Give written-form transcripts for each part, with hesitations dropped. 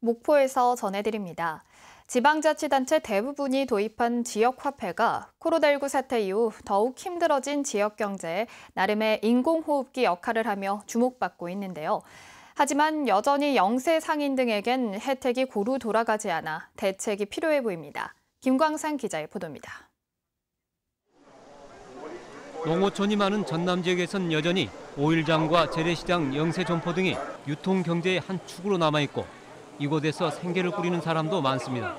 목포에서 전해드립니다. 지방자치단체 대부분이 도입한 지역화폐가 코로나19 사태 이후 더욱 힘들어진 지역 경제에 나름의 인공호흡기 역할을 하며 주목받고 있는데요. 하지만 여전히 영세 상인 등에겐 혜택이 고루 돌아가지 않아 대책이 필요해 보입니다. 김광상 기자의 보도입니다. 농어촌이 많은 전남 지역에선 여전히 오일장과 재래시장, 영세점포 등이 유통경제의 한 축으로 남아있고 이곳에서 생계를 꾸리는 사람도 많습니다.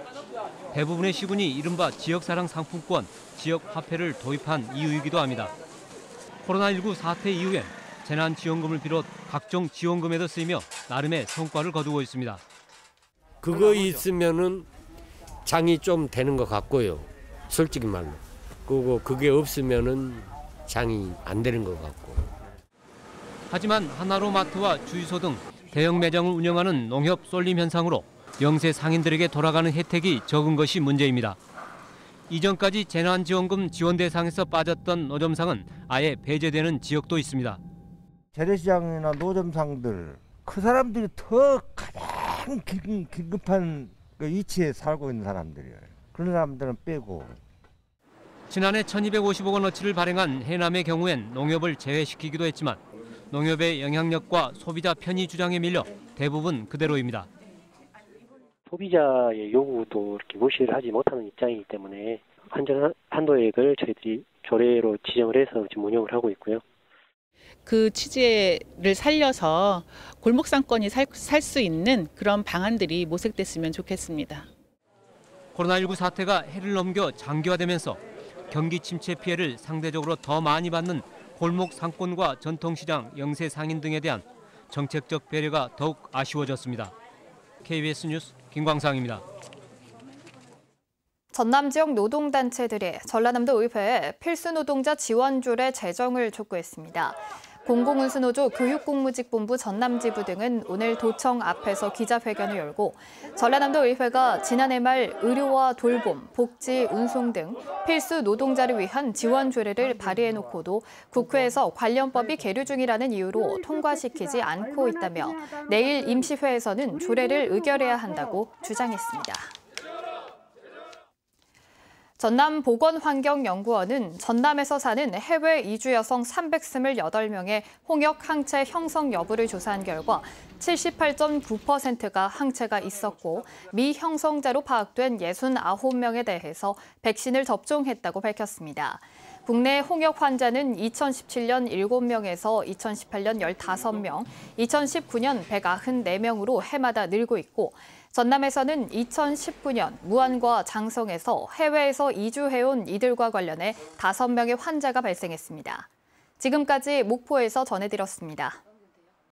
대부분의 시군이 이른바 지역사랑 상품권, 지역화폐를 도입한 이유이기도 합니다. 코로나19 사태 이후엔 재난지원금을 비롯 각종 지원금에도 쓰이며 나름의 성과를 거두고 있습니다. 그거 있으면은 장이 좀 되는 것 같고요. 솔직히 말로. 그리고 그게 없으면은 장이 안 되는 것 같고. 하지만 하나로마트와 주유소 등 대형 매장을 운영하는 농협 쏠림 현상으로 영세 상인들에게 돌아가는 혜택이 적은 것이 문제입니다. 이전까지 재난지원금 지원 대상에서 빠졌던 노점상은 아예 배제되는 지역도 있습니다. 재래시장이나 노점상들, 그 사람들이 더 가장 긴급한 그 위치에 살고 있는 사람들이에요. 그런 사람들은 빼고. 지난해 1,250억 원어치를 발행한 해남의 경우엔 농협을 제외시키기도 했지만 농협의 영향력과 소비자 편의 주장에 밀려 대부분 그대로입니다. 소비자의 요구도 이렇게 무시를 하지 못하는 입장이기 때문에 한전 한도액을 저희들이 조례로 지정을 해서 지금 운영을 하고 있고요. 그 취지를 살려서 골목 상권이 살 수 있는 그런 방안들이 모색됐으면 좋겠습니다. 코로나19 사태가 해를 넘겨 장기화되면서 경기 침체 피해를 상대적으로 더 많이 받는 골목 상권과 전통시장, 영세 상인 등에 대한 정책적 배려가 더욱 아쉬워졌습니다. KBS 뉴스 김광상입니다. 전남 지역 노동단체들이 전라남도 의회에 필수노동자 지원조례 제정을 촉구했습니다. 공공운수노조 교육공무직본부 전남지부 등은 오늘 도청 앞에서 기자회견을 열고 전라남도 의회가 지난해 말 의료와 돌봄, 복지, 운송 등 필수 노동자를 위한 지원조례를 발의해놓고도 국회에서 관련법이 계류 중이라는 이유로 통과시키지 않고 있다며 내일 임시회에서는 조례를 의결해야 한다고 주장했습니다. 전남보건환경연구원은 전남에서 사는 해외 이주 여성 328명의 홍역 항체 형성 여부를 조사한 결과 78.9%가 항체가 있었고 미형성자로 파악된 69명에 대해서 백신을 접종했다고 밝혔습니다. 국내 홍역 환자는 2017년 7명에서 2018년 15명, 2019년 194명으로 해마다 늘고 있고 전남에서는 2019년 무안과 장성에서 해외에서 이주해온 이들과 관련해 5명의 환자가 발생했습니다. 지금까지 목포에서 전해드렸습니다.